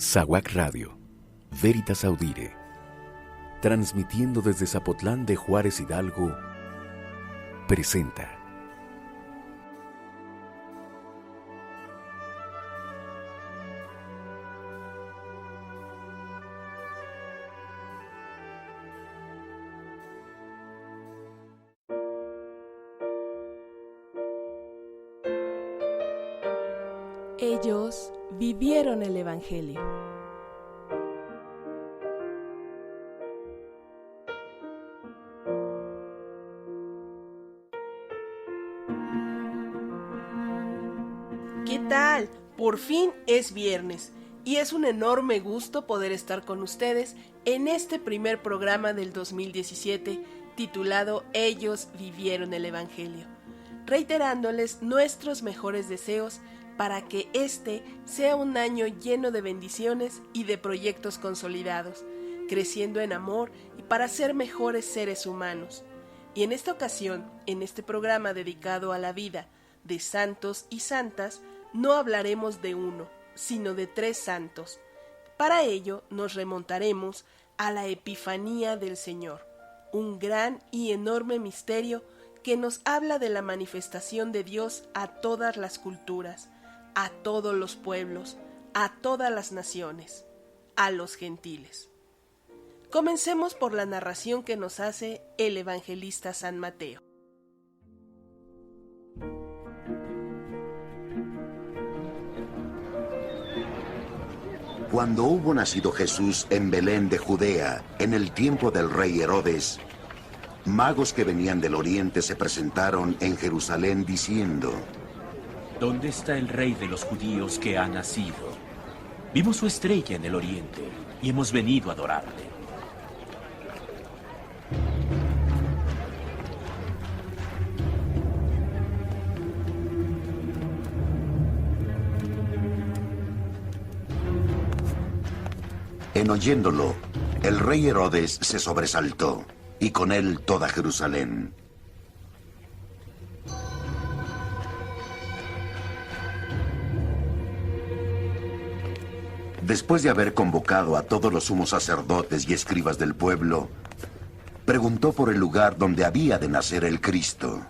SAWAC Radio, Veritas Audire, transmitiendo desde Zapotlán de Juárez Hidalgo, presenta Ellos vivieron el Evangelio. ¿Qué tal? Por fin es viernes y es un enorme gusto poder estar con ustedes en este primer programa del 2017 titulado Ellos vivieron el Evangelio, reiterándoles nuestros mejores deseos para que este sea un año lleno de bendiciones y de proyectos consolidados, creciendo en amor y para ser mejores seres humanos. Y en esta ocasión, en este programa dedicado a la vida de santos y santas, no hablaremos de uno, sino de 3 santos. Para ello nos remontaremos a la Epifanía del Señor, un gran y enorme misterio que nos habla de la manifestación de Dios a todas las culturas, a todos los pueblos, a todas las naciones, a los gentiles. Comencemos por la narración que nos hace el evangelista San Mateo. Cuando hubo nacido Jesús en Belén de Judea, en el tiempo del rey Herodes, magos que venían del oriente se presentaron en Jerusalén diciendo: ¿Dónde está el rey de los judíos que ha nacido? Vimos su estrella en el oriente y hemos venido a adorarle. En oyéndolo, el rey Herodes se sobresaltó, y con él toda Jerusalén. Después de haber convocado a todos los sumos sacerdotes y escribas del pueblo, preguntó por el lugar donde había de nacer el Cristo.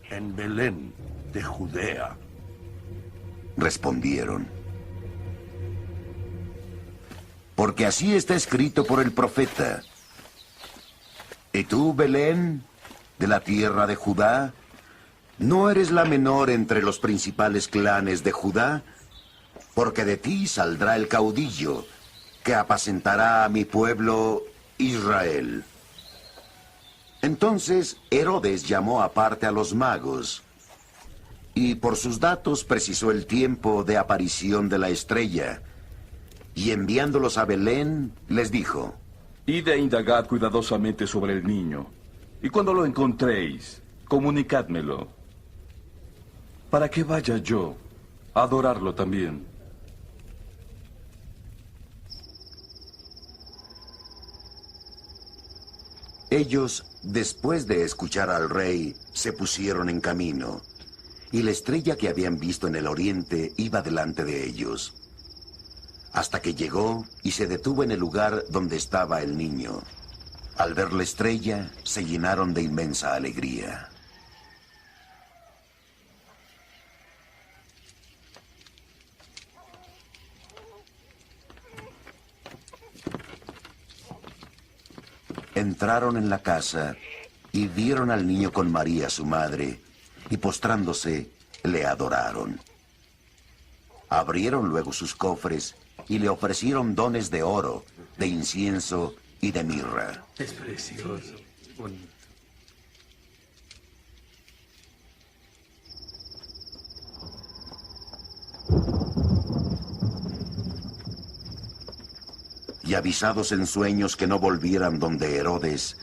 En Belén de Judea, respondieron. Porque así está escrito por el profeta: Y tú, Belén, de la tierra de Judá, ¿no eres la menor entre los principales clanes de Judá? Porque de ti saldrá el caudillo, que apacentará a mi pueblo Israel. Entonces Herodes llamó aparte a los magos, y por sus datos precisó el tiempo de aparición de la estrella, y enviándolos a Belén, les dijo: id e indagad cuidadosamente sobre el niño, y cuando lo encontréis, comunicádmelo, para que vaya yo a adorarlo también. Ellos, después de escuchar al rey, se pusieron en camino, y la estrella que habían visto en el oriente iba delante de ellos, hasta que llegó y se detuvo en el lugar donde estaba el niño. Al ver la estrella, se llenaron de inmensa alegría. Entraron en la casa y vieron al niño con María, su madre, y postrándose, le adoraron. Abrieron luego sus cofres y le ofrecieron dones de oro, de incienso y de mirra. Es precioso, bonito. Y avisados en sueños que no volvieran donde Herodes,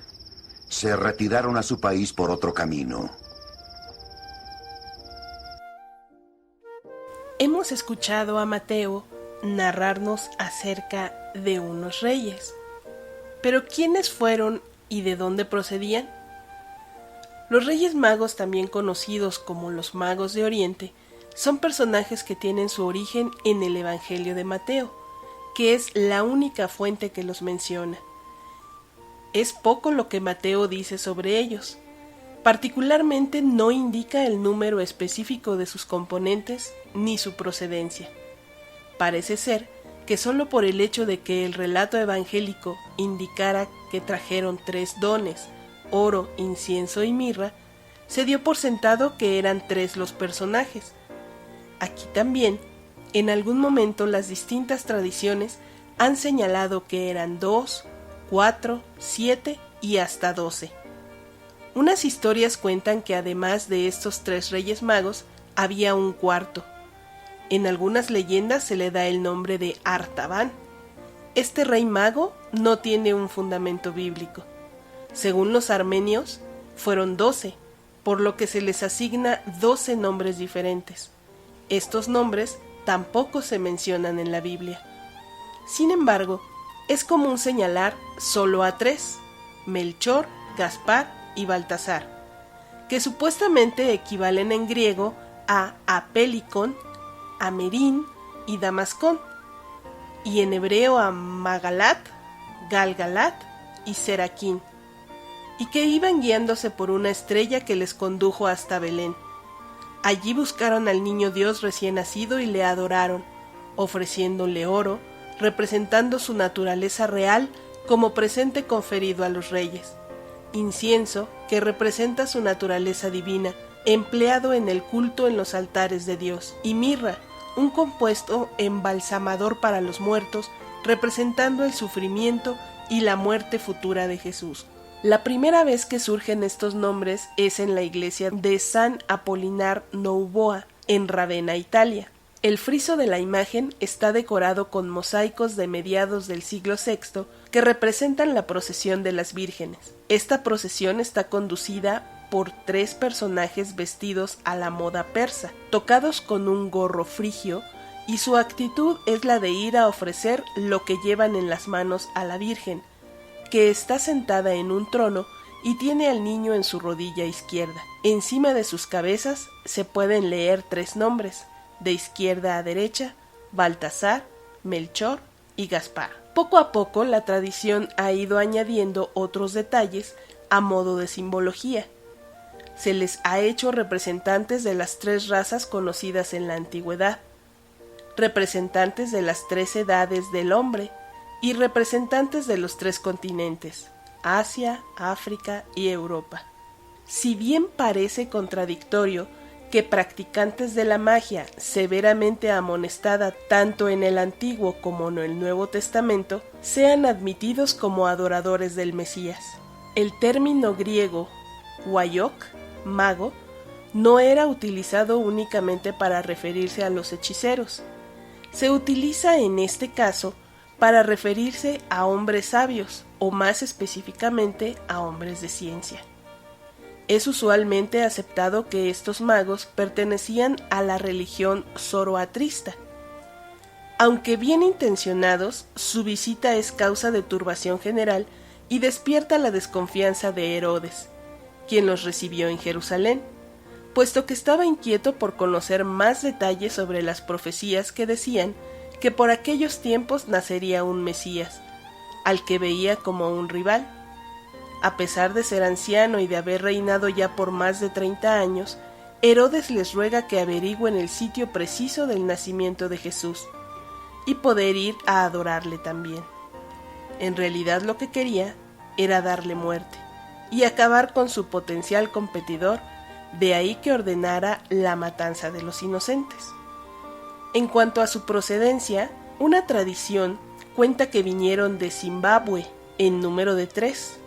se retiraron a su país por otro camino. Hemos escuchado a Mateo narrarnos acerca de unos reyes. Pero ¿quiénes fueron y de dónde procedían? Los Reyes Magos, también conocidos como los Magos de Oriente, son personajes que tienen su origen en el Evangelio de Mateo, que es la única fuente que los menciona. Es poco lo que Mateo dice sobre ellos. Particularmente no indica el número específico de sus componentes ni su procedencia. Parece ser que solo por el hecho de que el relato evangélico indicara que trajeron 3 dones, oro, incienso y mirra, se dio por sentado que eran 3 los personajes. Aquí también, en algún momento las distintas tradiciones han señalado que eran 2, 4, 7 y hasta 12. Unas historias cuentan que además de estos 3 reyes magos, había un cuarto. En algunas leyendas se le da el nombre de Artaban. Este rey mago no tiene un fundamento bíblico. Según los armenios, fueron 12, por lo que se les asigna 12 nombres diferentes. Estos nombres tampoco se mencionan en la Biblia. Sin embargo, es común señalar solo a 3, Melchor, Gaspar y Baltasar, que supuestamente equivalen en griego a Apelicón, Amerin y Damascón, y en hebreo a Magalat, Galgalat y Seraquín, y que iban guiándose por una estrella que les condujo hasta Belén. Allí buscaron al niño Dios recién nacido y le adoraron, ofreciéndole oro, representando su naturaleza real como presente conferido a los reyes, incienso que representa su naturaleza divina, empleado en el culto en los altares de Dios, y mirra, un compuesto embalsamador para los muertos, representando el sufrimiento y la muerte futura de Jesús. La primera vez que surgen estos nombres es en la iglesia de San Apolinar Nouboa, en Ravenna, Italia. El friso de la imagen está decorado con mosaicos de mediados del siglo VI que representan la procesión de las vírgenes. Esta procesión está conducida por 3 personajes vestidos a la moda persa, tocados con un gorro frigio, y su actitud es la de ir a ofrecer lo que llevan en las manos a la Virgen, que está sentada en un trono y tiene al niño en su rodilla izquierda. Encima de sus cabezas se pueden leer 3 nombres, de izquierda a derecha: Baltasar, Melchor y Gaspar. Poco a poco la tradición ha ido añadiendo otros detalles a modo de simbología. Se les ha hecho representantes de las 3 razas conocidas en la antigüedad, representantes de las 3 edades del hombre y representantes de los 3 continentes, Asia, África y Europa. Si bien parece contradictorio que practicantes de la magia severamente amonestada tanto en el Antiguo como en el Nuevo Testamento sean admitidos como adoradores del Mesías. El término griego Wayok, mago, no era utilizado únicamente para referirse a los hechiceros. Se utiliza en este caso para referirse a hombres sabios, o más específicamente a hombres de ciencia. Es usualmente aceptado que estos magos pertenecían a la religión zoroastrista. Aunque bien intencionados, su visita es causa de turbación general y despierta la desconfianza de Herodes, quien los recibió en Jerusalén, puesto que estaba inquieto por conocer más detalles sobre las profecías que decían que por aquellos tiempos nacería un Mesías, al que veía como un rival. A pesar de ser anciano y de haber reinado ya por más de 30 años, Herodes les ruega que averigüen el sitio preciso del nacimiento de Jesús y poder ir a adorarle también. En realidad lo que quería era darle muerte y acabar con su potencial competidor, de ahí que ordenara la matanza de los inocentes. En cuanto a su procedencia, una tradición cuenta que vinieron de Zimbabue, en número de 3,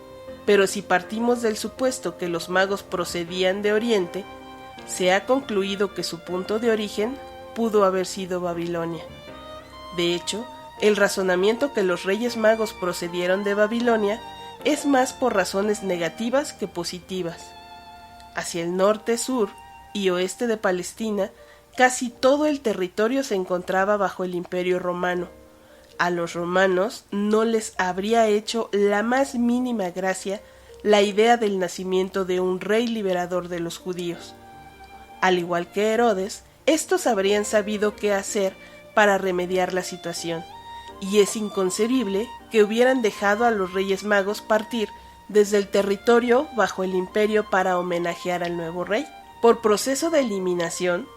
pero si partimos del supuesto que los magos procedían de Oriente, se ha concluido que su punto de origen pudo haber sido Babilonia. De hecho, el razonamiento que los Reyes Magos procedieron de Babilonia es más por razones negativas que positivas. Hacia el norte, sur y oeste de Palestina, casi todo el territorio se encontraba bajo el Imperio Romano. A los romanos no les habría hecho la más mínima gracia la idea del nacimiento de un rey liberador de los judíos. Al igual que Herodes, estos habrían sabido qué hacer para remediar la situación, y es inconcebible que hubieran dejado a los Reyes Magos partir desde el territorio bajo el imperio para homenajear al nuevo rey. Por proceso de eliminación,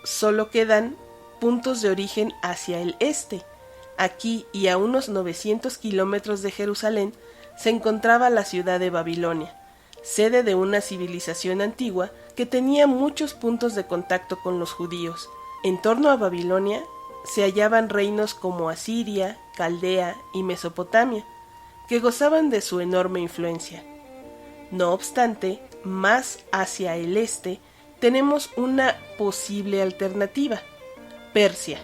solo quedan puntos de origen hacia el este. Aquí y a unos 900 kilómetros de Jerusalén se encontraba la ciudad de Babilonia, sede de una civilización antigua que tenía muchos puntos de contacto con los judíos. En torno a Babilonia se hallaban reinos como Asiria, Caldea y Mesopotamia, que gozaban de su enorme influencia. No obstante, más hacia el este tenemos una posible alternativa: Persia.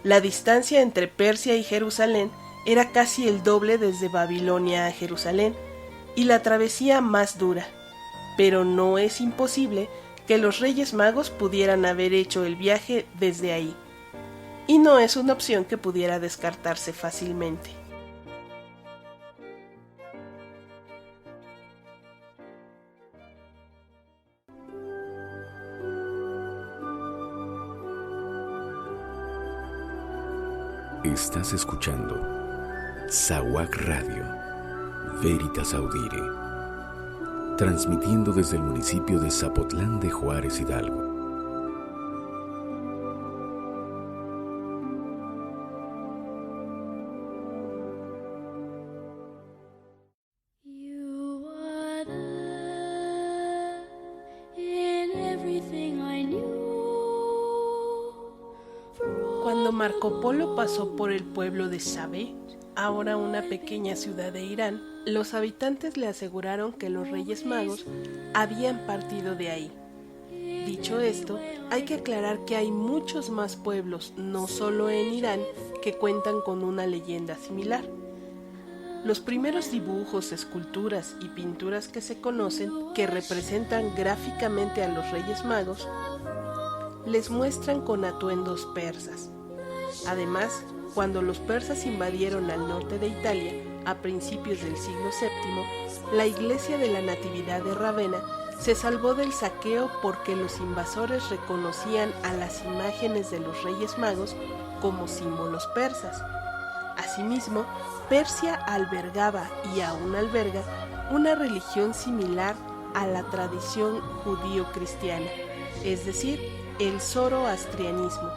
La distancia entre Persia y Jerusalén era casi el doble desde Babilonia a Jerusalén, y la travesía más dura, pero no es imposible que los Reyes Magos pudieran haber hecho el viaje desde ahí, y no es una opción que pudiera descartarse fácilmente. Estás escuchando Zaguac Radio, Veritas Audire, transmitiendo desde el municipio de Zapotlán de Juárez, Hidalgo. Cuando Marco Polo pasó por el pueblo de Sabé, ahora una pequeña ciudad de Irán, los habitantes le aseguraron que los Reyes Magos habían partido de ahí. Dicho esto, hay que aclarar que hay muchos más pueblos, no solo en Irán, que cuentan con una leyenda similar. Los primeros dibujos, esculturas y pinturas que se conocen, que representan gráficamente a los Reyes Magos, les muestran con atuendos persas. Además, cuando los persas invadieron al norte de Italia a principios del siglo VII, la iglesia de la Natividad de Rávena se salvó del saqueo porque los invasores reconocían a las imágenes de los Reyes Magos como símbolos persas. Asimismo, Persia albergaba y aún alberga una religión similar a la tradición judío-cristiana, es decir, el zoroastrianismo,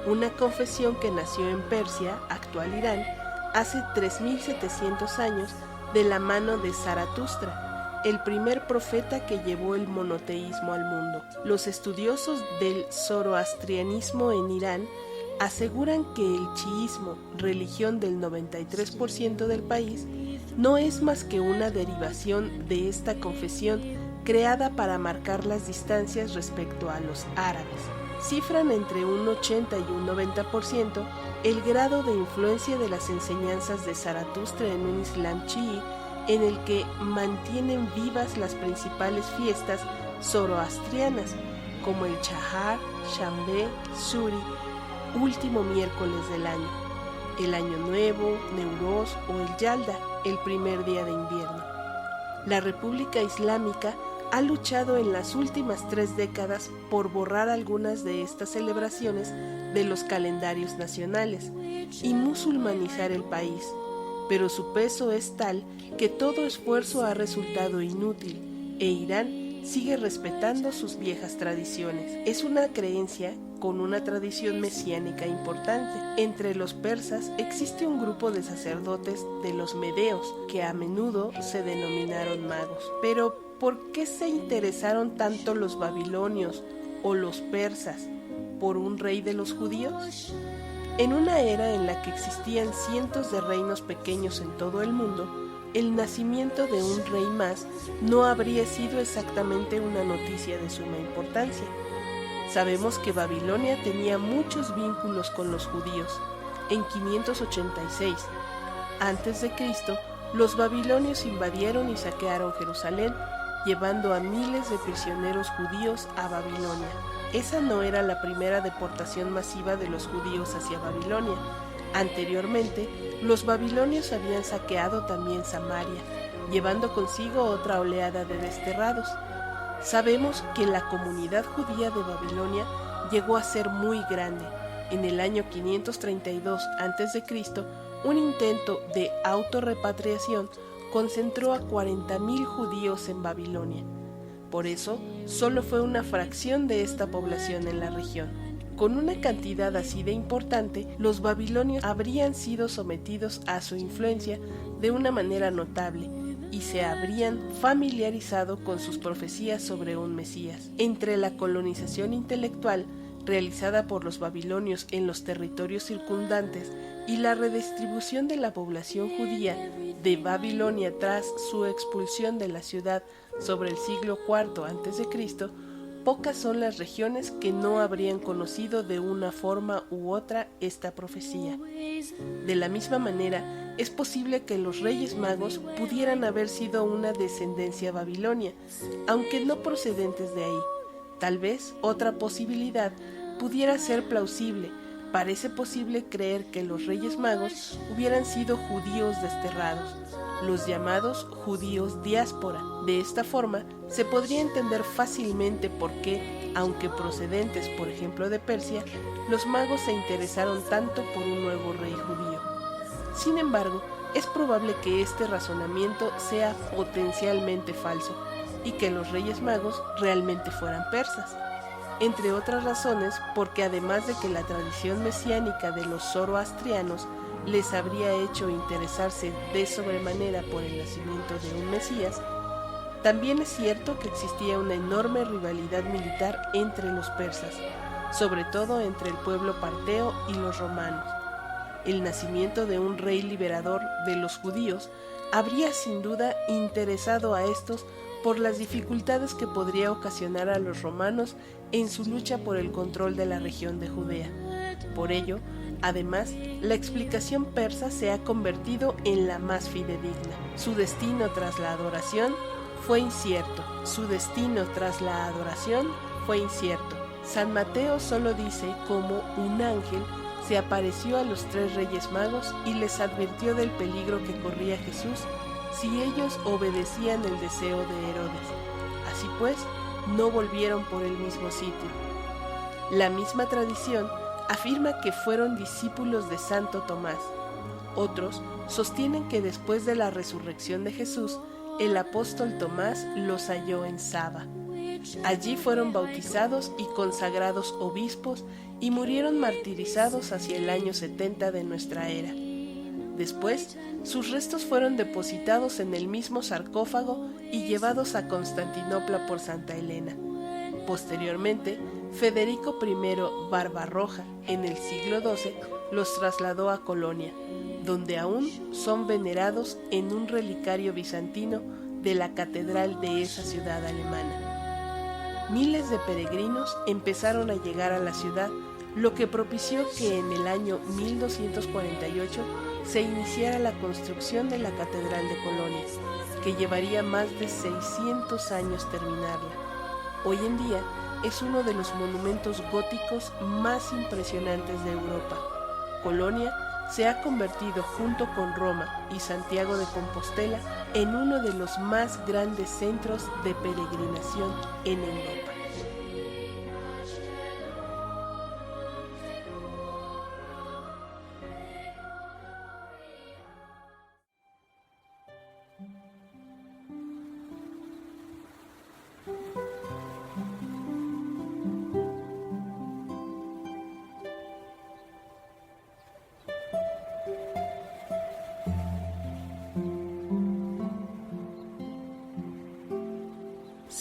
una confesión que nació en Persia, actual Irán, hace 3700 años de la mano de Zaratustra, el primer profeta que llevó el monoteísmo al mundo. Los estudiosos del zoroastrianismo en Irán aseguran que el chiismo, religión del 93% del país, no es más que una derivación de esta confesión creada para marcar las distancias respecto a los árabes. Cifran entre un 80 y un 90% el grado de influencia de las enseñanzas de Zaratustra en un Islam chií en el que mantienen vivas las principales fiestas zoroastrianas, como el Chahar, Shambé, Suri, último miércoles del año, el Año Nuevo, Newroz o el Yalda, el primer día de invierno. La República Islámica ha luchado en las últimas 3 décadas por borrar algunas de estas celebraciones de los calendarios nacionales y musulmanizar el país, pero su peso es tal que todo esfuerzo ha resultado inútil e Irán sigue respetando sus viejas tradiciones. Es una creencia con una tradición mesiánica importante. Entre los persas existe un grupo de sacerdotes de los medeos que a menudo se denominaron magos. Pero, ¿por qué se interesaron tanto los babilonios o los persas por un rey de los judíos? En una era en la que existían cientos de reinos pequeños en todo el mundo, el nacimiento de un rey más no habría sido exactamente una noticia de suma importancia. Sabemos que Babilonia tenía muchos vínculos con los judíos. En 586 a.C., los babilonios invadieron y saquearon Jerusalén, llevando a miles de prisioneros judíos a Babilonia. Esa no era la primera deportación masiva de los judíos hacia Babilonia. Anteriormente, los babilonios habían saqueado también Samaria, llevando consigo otra oleada de desterrados. Sabemos que la comunidad judía de Babilonia llegó a ser muy grande. En el año 532 a.C., un intento de autorrepatriación concentró a 40.000 judíos en Babilonia. Por eso, solo fue una fracción de esta población en la región. Con una cantidad así de importante, los babilonios habrían sido sometidos a su influencia de una manera notable y se habrían familiarizado con sus profecías sobre un Mesías. Entre la colonización intelectual realizada por los babilonios en los territorios circundantes y la redistribución de la población judía de Babilonia tras su expulsión de la ciudad sobre el siglo IV a.C., pocas son las regiones que no habrían conocido de una forma u otra esta profecía. De la misma manera, es posible que los Reyes Magos pudieran haber sido una descendencia babilonia, aunque no procedentes de ahí. Tal vez otra posibilidad pudiera ser plausible. Parece posible creer que los Reyes Magos hubieran sido judíos desterrados, los llamados judíos diáspora. De esta forma, se podría entender fácilmente por qué, aunque procedentes, por ejemplo, de Persia, los magos se interesaron tanto por un nuevo rey judío. Sin embargo, es probable que este razonamiento sea potencialmente falso y que los Reyes Magos realmente fueran persas. Entre otras razones, porque además de que la tradición mesiánica de los zoroastrianos les habría hecho interesarse de sobremanera por el nacimiento de un Mesías, también es cierto que existía una enorme rivalidad militar entre los persas, sobre todo entre el pueblo parteo y los romanos. El nacimiento de un rey liberador de los judíos habría sin duda interesado a estos por las dificultades que podría ocasionar a los romanos en su lucha por el control de la región de Judea. Por ello, además, la explicación persa se ha convertido en la más fidedigna. Su destino tras la adoración fue incierto. San Mateo solo dice cómo un ángel se apareció a los 3 Reyes Magos y les advirtió del peligro que corría Jesús si ellos obedecían el deseo de Herodes. Así pues, no volvieron por el mismo sitio. La misma tradición afirma que fueron discípulos de Santo Tomás. Otros sostienen que después de la resurrección de Jesús, el apóstol Tomás los halló en Saba. Allí fueron bautizados y consagrados obispos y murieron martirizados hacia el año 70 de nuestra era. Después, sus restos fueron depositados en el mismo sarcófago y llevados a Constantinopla por Santa Elena. Posteriormente, Federico I Barbarroja, en el siglo XII, los trasladó a Colonia, donde aún son venerados en un relicario bizantino de la catedral de esa ciudad alemana. Miles de peregrinos empezaron a llegar a la ciudad, lo que propició que en el año 1248 se iniciara la construcción de la Catedral de Colonia, que llevaría más de 600 años terminarla. Hoy en día es uno de los monumentos góticos más impresionantes de Europa. Colonia se ha convertido junto con Roma y Santiago de Compostela en uno de los más grandes centros de peregrinación en Europa.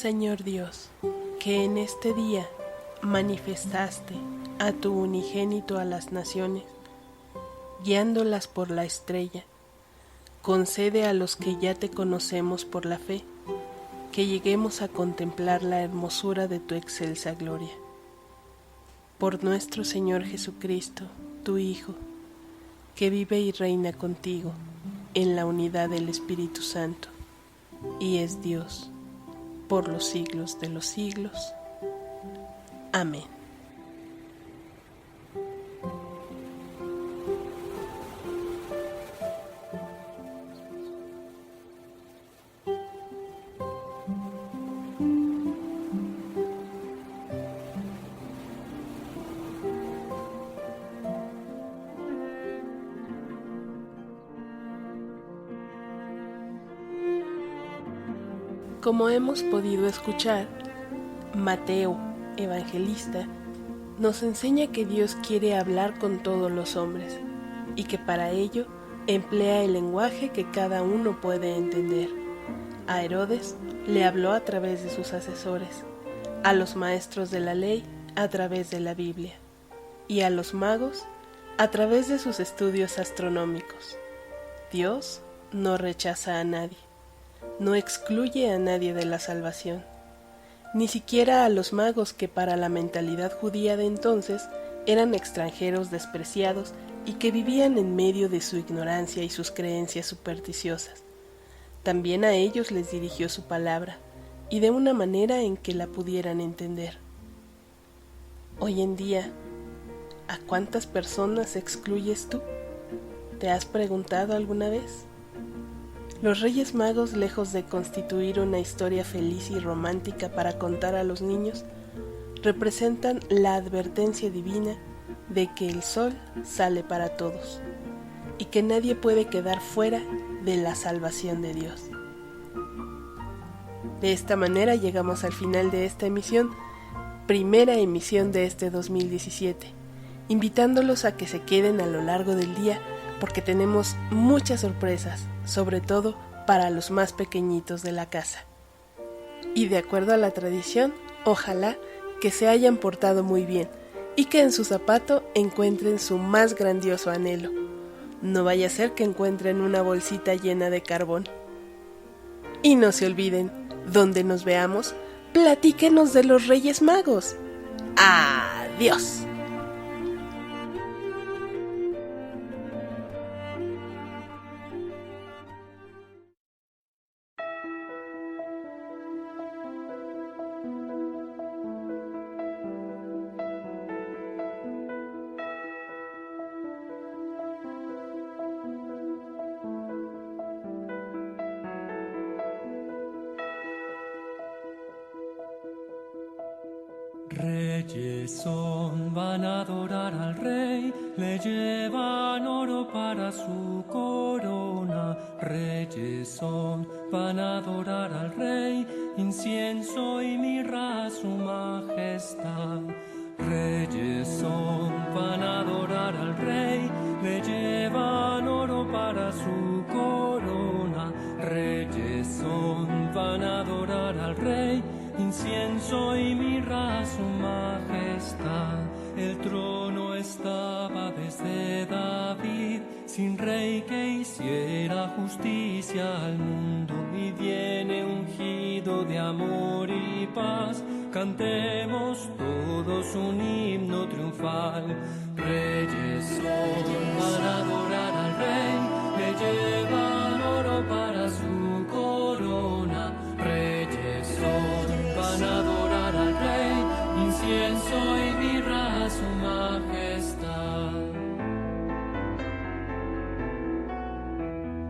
Señor Dios, que en este día manifestaste a tu unigénito a las naciones, guiándolas por la estrella, concede a los que ya te conocemos por la fe, que lleguemos a contemplar la hermosura de tu excelsa gloria. Por nuestro Señor Jesucristo, tu Hijo, que vive y reina contigo en la unidad del Espíritu Santo, y es Dios, por los siglos de los siglos. Amén. Como hemos podido escuchar, Mateo, evangelista, nos enseña que Dios quiere hablar con todos los hombres y que para ello emplea el lenguaje que cada uno puede entender. A Herodes le habló a través de sus asesores, a los maestros de la ley a través de la Biblia y a los magos a través de sus estudios astronómicos. Dios no rechaza a nadie, no excluye a nadie de la salvación, ni siquiera a los magos que para la mentalidad judía de entonces eran extranjeros despreciados y que vivían en medio de su ignorancia y sus creencias supersticiosas. También a ellos les dirigió su palabra, y de una manera en que la pudieran entender. Hoy en día, ¿a cuántas personas excluyes tú? ¿Te has preguntado alguna vez? Los Reyes Magos, lejos de constituir una historia feliz y romántica para contar a los niños, representan la advertencia divina de que el sol sale para todos y que nadie puede quedar fuera de la salvación de Dios. De esta manera llegamos al final de esta emisión, primera emisión de este 2017, invitándolos a que se queden a lo largo del día porque tenemos muchas sorpresas, sobre todo para los más pequeñitos de la casa. Y de acuerdo a la tradición, ojalá que se hayan portado muy bien y que en su zapato encuentren su más grandioso anhelo. No vaya a ser que encuentren una bolsita llena de carbón. Y no se olviden, donde nos veamos, platíquenos de los Reyes Magos. ¡Adiós! Reyes son, van a adorar al rey, le llevan oro para su corona. Reyes son, van a adorar al rey, incienso y mirra a su majestad. Reyes son, van a adorar al rey, le llevan oro para su corona. Reyes son, van a adorar al rey, incienso y mirra a su majestad. El trono estaba desde David, sin rey que hiciera justicia al mundo, y viene ungido de amor y paz. Cantemos todos un himno triunfal. Reyes son, van a adorar al rey, le llevan oro para su corona. Reyes son, van a adorar al rey, incienso y mirra a su majestad.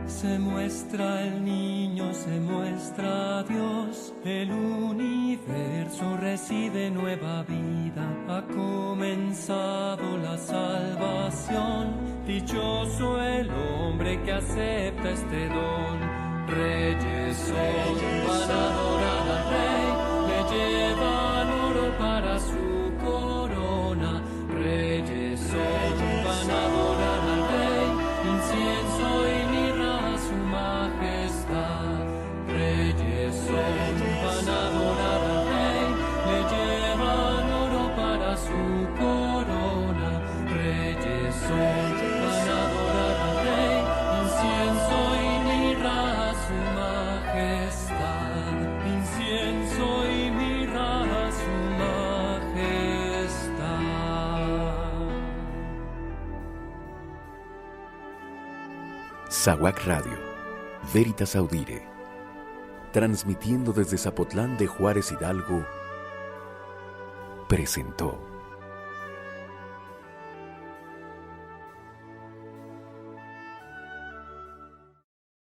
Se muestra el niño, se muestra Dios, el universo recibe nueva vida. Ha comenzado la salvación, dichoso el hombre que acepta este don. Reyes son, van a adorar al rey, le llevan oro para su corona. Reyes son, van a adorar al rey, incienso y mirra a su majestad. Reyes son, van a adorar al rey, le llevan oro para su corona. Reyes son, van a adorar al rey, incienso y mirra a su majestad. Incienso y mirra a su majestad. SAWAC Radio, Veritas Audire, transmitiendo desde Zapotlán de Juárez Hidalgo, presentó